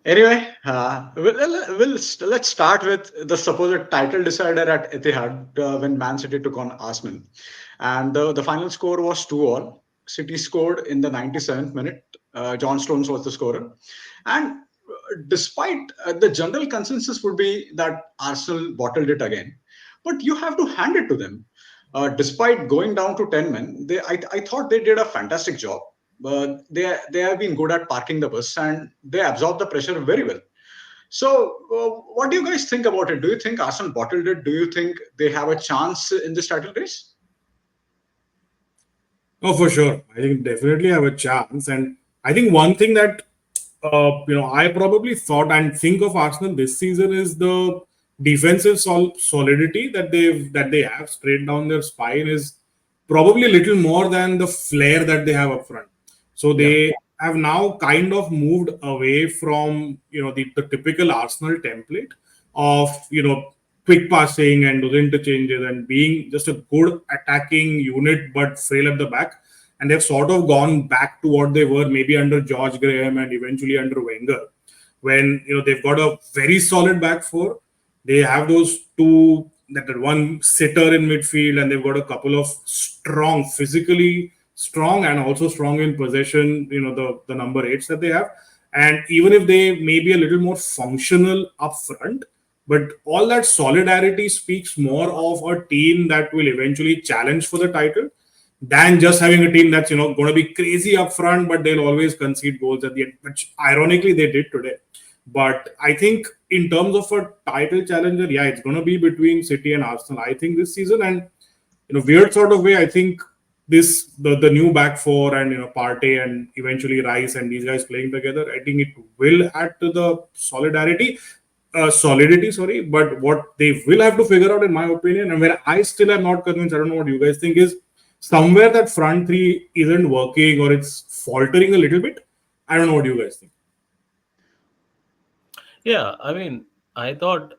Anyway, let's start with the supposed title decider at Etihad when Man City took on Arsenal, and the final score was 2-all. City scored in the 97th minute. John Stones was the scorer, and despite the general consensus would be that Arsenal bottled it again, but you have to hand it to them. Despite going down to 10 men, I thought they did a fantastic job. They have been good at parking the bus and they absorb the pressure very well. So, what do you guys think about it? Do you think Arsenal bottled it? Do you think they have a chance in this title race? Oh, for sure. I think definitely have a chance. And I think one thing that I probably thought and think of Arsenal this season is the defensive solidity that they have straight down their spine is probably a little more than the flair that they have up front. So Yeah. they have now kind of moved away from the typical Arsenal template of quick passing and those interchanges and being just a good attacking unit but frail at the back. And they've sort of gone back to what they were maybe under George Graham and eventually under Wenger, when they've got a very solid back four. They have those two, that one sitter in midfield, and they've got a couple of strong, physically strong and also strong in possession. The number eights that they have, and even if they may be a little more functional up front, but all that solidarity speaks more of a team that will eventually challenge for the title than just having a team that's going to be crazy up front, but they'll always concede goals at the end, which ironically they did today. But I think in terms of a title challenger, yeah, it's going to be between City and Arsenal. I think this season, and in a weird sort of way, I think the new back four and Partey and eventually Rice and these guys playing together, I think it will add to the solidity. Sorry, but what they will have to figure out, in my opinion, and where I still am not convinced, I don't know what you guys think, is somewhere that front three isn't working or it's faltering a little bit. I don't know what you guys think. Yeah, I mean, I thought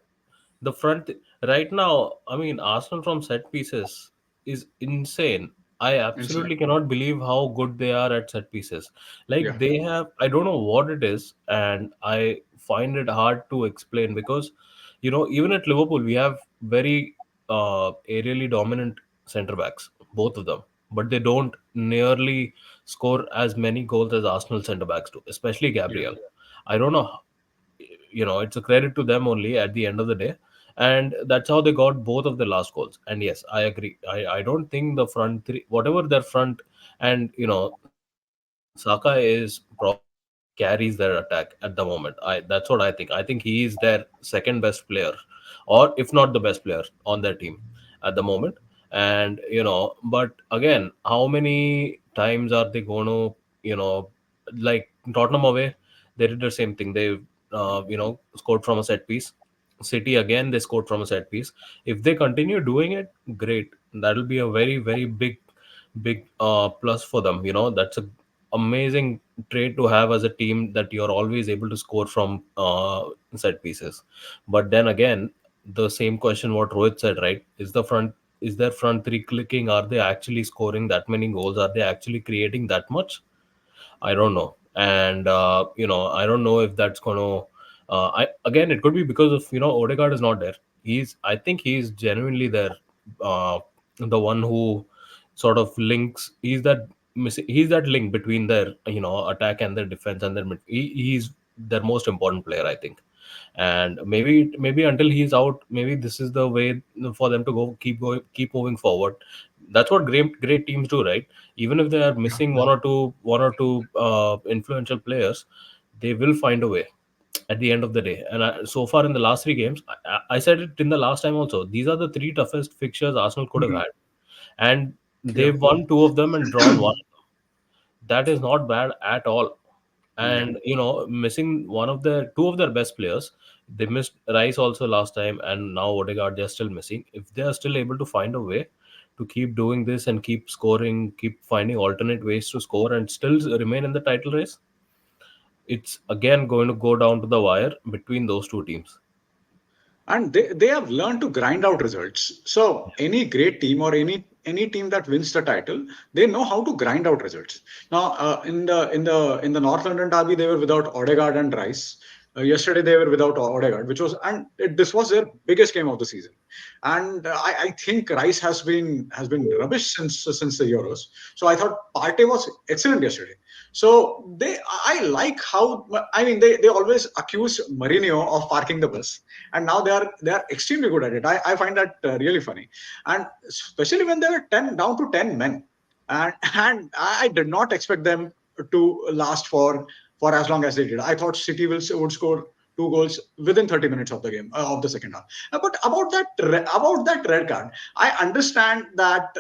the front right now, I mean, Arsenal from set pieces is insane. I Insane. absolutely cannot believe how good they are at set pieces. Like Yeah. they have, I don't know what it is, and I find it hard to explain because, even at Liverpool, we have very aerially dominant center backs, both of them, but they don't nearly score as many goals as Arsenal center backs do, especially Yeah. Gabriel. I don't know, it's a credit to them only at the end of the day, and that's how they got both of the last goals. And yes, I agree, I don't think the front three, whatever their front, and Saka is probably carries their attack at the moment. That's what I think. I think he is their second best player, or if not the best player on their team at the moment. And but again, how many times are they going to, like Tottenham away, they did the same thing. They scored from a set piece. City again, they scored from a set piece. If they continue doing it, great. That'll be a very very big plus for them. That's a amazing trait to have as a team, that you're always able to score from set pieces. But then again, the same question what Rohit said, right? Is their front three clicking? Are they actually scoring that many goals? Are they actually creating that much? I don't know. And I don't know if that's going to. I again, it could be because of Odegaard is not there. I think he's genuinely there. The one who sort of links. He's that link between their attack and their defense and their he's their most important player, I think. And maybe until he's out, maybe this is the way for them to keep moving forward. That's what great teams do, right? Even if they are Yeah. missing one or two influential players, they will find a way at the end of the day. And so far in the last three games, I said it in the last time also, these are the three toughest fixtures Arsenal could have Mhm. had, and Yeah. they've won two of them and drawn one. That is not bad at all. Yeah. And missing one of their two of their best players, they missed Rice also last time, and now Odegaard, they're still missing. If they are still able to find a way to keep doing this and keep scoring, keep finding alternate ways to score and still remain in the title race, it's again going to go down to the wire between those two teams. And they have learned to grind out results. So any great team or any team that wins the title, they know how to grind out results. Now, in the North London derby, they were without Odegaard and Rice. Yesterday they were without Odegaard, this was their biggest game of the season, and I think Rice has been rubbish since the Euros. So I thought Partey was excellent yesterday. So I like how, I mean, they always accuse Mourinho of parking the bus, and now they are extremely good at it. I find that really funny, and especially when they were 10 down to 10 men, and I did not expect them to last for as long as they did. I thought City would score two goals within 30 minutes of the game, of the second half. But about that red card, I understand that.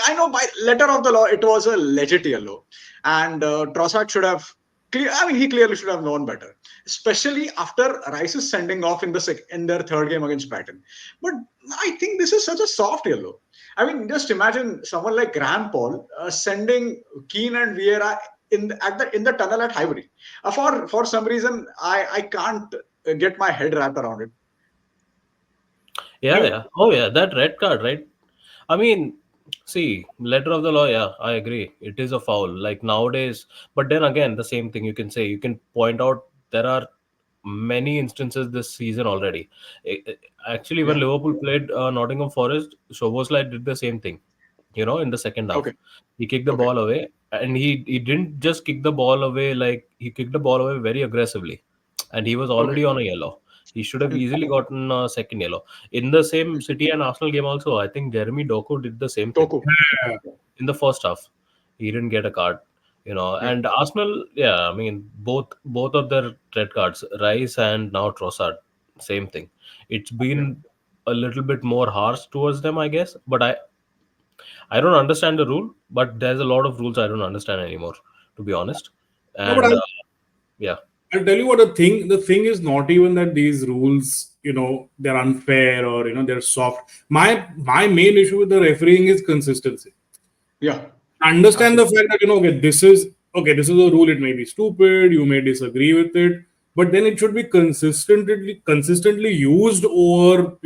I know by letter of the law it was a legit yellow, and Trossard should have. I mean, he clearly should have known better, especially after Rice's sending off in their third game against Brighton. But I think this is such a soft yellow. I mean, just imagine someone like Graham Paul sending Keane and Vieira in the tunnel at Highbury. For some reason, I can't get my head wrapped around it. Yeah, yeah. Oh, yeah. That red card, right? I mean, see, letter of the law, yeah, I agree. It is a foul. Like nowadays, but then again, the same thing you can say. You can point out there are many instances this season already. Actually, when Yeah. Liverpool played Nottingham Forest, Szoboszlai did the same thing. In the second half, Okay. he kicked the Okay. ball away, and he didn't just kick the ball away. Like he kicked the ball away very aggressively, and he was Okay. already on a yellow. He should have easily gotten a second yellow. In the same City and Arsenal game also, I think Jeremy Doku did the same thing Toku. Yeah. in the first half. He didn't get a card. Yeah. And Arsenal, yeah, I mean both of their red cards, Rice and now Trossard, same thing. It's Yeah. been a little bit more harsh towards them, I guess. But I don't understand the rule, but there's a lot of rules I don't understand anymore, to be honest. No, but And yeah, I'll tell you what the thing is not even that these rules, they're unfair or they're soft. My main issue with the refereeing is consistency. Yeah. Understand the Absolutely. fact that this is a rule, it may be stupid, you may disagree with it, but then it should be consistently used over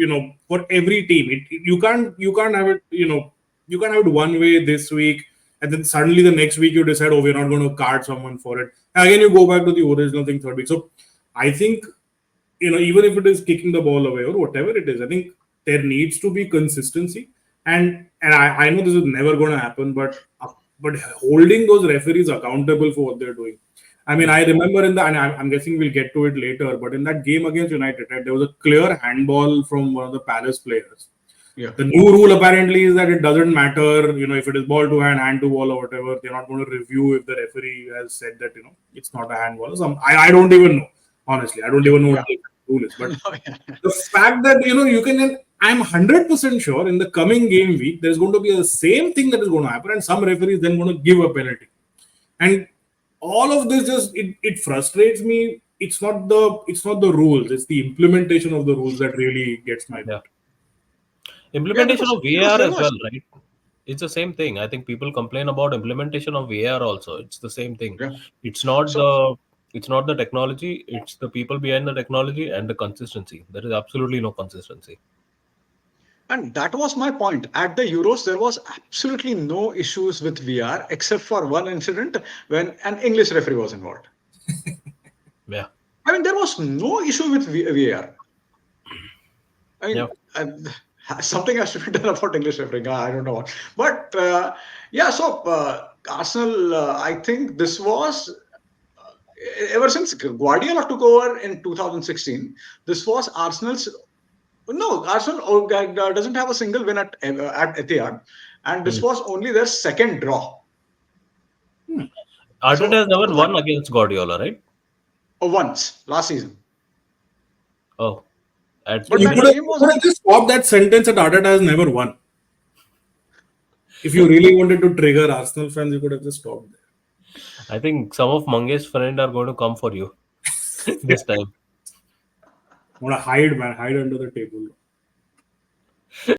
for every team. You can't have it, you can't have it one way this week, and then suddenly the next week you decide, oh, we're not going to card someone for it, and again you go back to the original thing third week. So I think, even if it is kicking the ball away or whatever it is, I think there needs to be consistency. And I know this is never going to happen, but holding those referees accountable for what they're doing. I mean, Yeah. I remember and I'm guessing we'll get to it later, but in that game against United, right, there was a clear handball from one of the Palace players. Yeah. The new rule apparently is that it doesn't matter, if it is ball to hand to ball or whatever, they're not going to review if the referee has said that, it's not a handball. I don't even know. Honestly, I don't Yeah. even know Yeah. what the rule is. But No, yeah. the fact that, you can, I'm 100% sure in the coming game week, there's going to be the same thing that is going to happen, and some referees then going to give a penalty. And all of this it frustrates me. It's not the rules, it's the implementation of the rules that really gets my yeah. goat. Yeah. Implementation Because of VAR there as well, was. right? It's the same thing. I think people complain about implementation of VAR also. It's the same thing. Yeah. It's not So, the it's not the technology. It's the people behind the technology and the consistency. There is absolutely no consistency. and that was my point. At the Euros, there was absolutely no issues with VR except for one incident when an English referee was involved. Yeah, I mean, there was no issue with VAR. I yeah. mean, something has to be done about English refereeing. I don't know what, but yeah. So Arsenal, I think this was ever since Guardiola took over in 2016. This was Arsenal's. No, Arsenal doesn't have a single win at Etihad, and this Hmm. was only their second draw. Arteta has So never that won against Guardiola, right? once last season, Oh, at but You that could Etihad. have, game you was could at. have just stopped that sentence that Arteta has never won. If you really wanted to trigger Arsenal fans, you could have just stopped I think some of Mangesh friend are going to come for you there. this time. Want to hide, man, hide under the table.